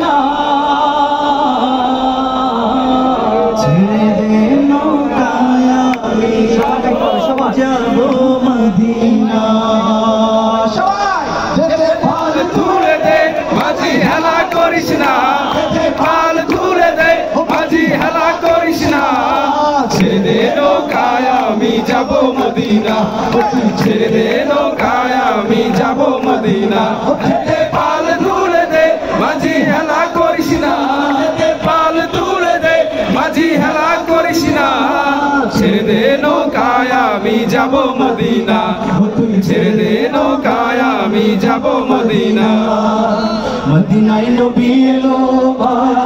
না ছেড়ে দে নৌকায় আমি যাব মদিনা যেতে পাল তুলে দে মাঝি হেলা করিস না যেতে পাল তুলে দে মাঝি হেলা করিস না ছেড়ে দে নৌকায় আমি যাব মদিনা ছেড়ে দে নৌকায় আমি যাব মদিনা যেতে পাল তুলে দে মাঝি হেলা করিস না যেতে পাল তুলে দে মাঝি হেলা করিস না ছেড়ে দে নৌকায় আমি যাব মদিনা ছেড়ে দে নৌকায় আমি যাব মদিনা মদিনায় নবী এলো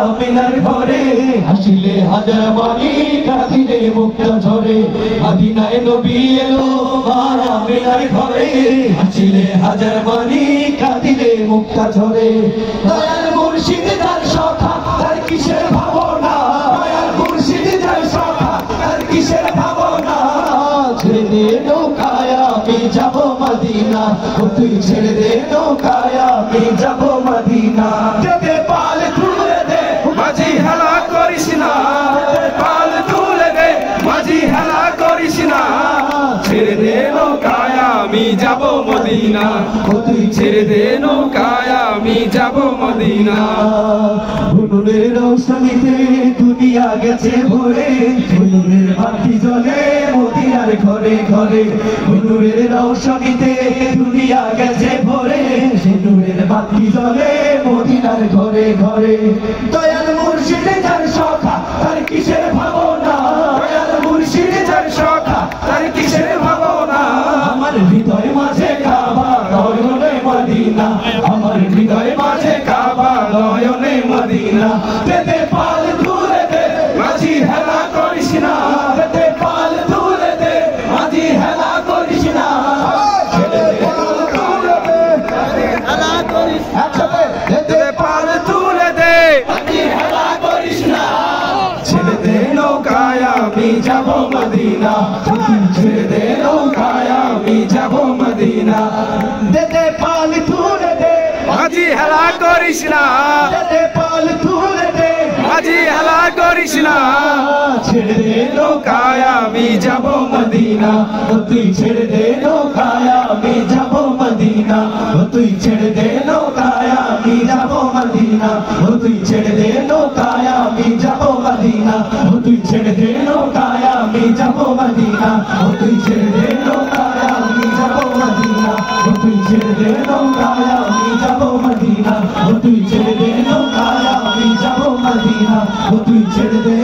আমিনার ঘরে হাসিলে হাজার বাণী কাঁদিলে মুক্ত ঝরে মদিনায় নবী এলো আমিনার ঘরে হাসিলে হাজার বাণী কাঁদিলে মুক্ত ঝরে দয়াল মুর্শিদ যার সখা তার কিসের ভাবনা দয়াল মুর্শিদ যার সখা তার কিসের ভাবনা ছেড়ে দে নৌকায় আমি যাব মদিনা তুই ছেড়ে দে নৌকায় আমি যাব মদিনা যেতে পাল তুলে দে মাঝি হেলা করিস না পাল তুলে দে মাঝি হেলা করিস না ছেড়ে দে নৌকায় আমি যাব মদিনা তুই ছেড়ে দে নৌকায় আমি যাব মদিনা হুজুরের রৌশনীতে দুনিয়া গেছে ভরে হুজুরের বাতি জ্বলে মদিনার ঘরে ঘরে হুজুরের রৌশনীতে দুনিয়া গেছে ভরে হুজুরের বাতি জ্বলে মদিনার ঘরে ঘরে দয়াল মুর্শিদ যার সখা তার কিসের ভাবনা দয়াল মুর্শিদ যার সখা তার কিসের ভাবনা আমার হৃদয় মাঝে কাবা নয়নে মদিনা আমার হৃদয় মাঝে কাবা নয়নে মদিনা যেতে পাল তুলে দে মাঝি হেলা করিস না যেতে পাল তুলে দে মাঝি হেলা করিস না যেতে পাল তুলে দে মাঝি হেলা করিস না ছেড়ে দে নৌকায় আমি যাব মদিনা ছেড়ে দে নৌকায় আমি যাব মদিনা যেতে পাল তুলে দে মাঝি হেলা করিস না যেতে পাল তুলে দে মাঝি হেলা করিস না ছেড়ে দে নৌকায় আমি যাব মদিনা তুই ছেড়ে দে নৌকায় আমি যাব মদিনা তুই ছেড়ে দে নৌকায় আমি যাব মদিনা তুই ছেড়ে দে নৌকায় আমি যাব মদিনা তুই ছেড়ে দে নৌকায় আমি যাব মদিনা তুই ছেড়ে দে নৌকায় আমি যাব মদিনা তুই ছেড়ে দে নৌকায় আমি যাব মদিনা তুই ছেড়ে দে নৌকায় আমি যাব মদিনা তুই ছেড়ে দে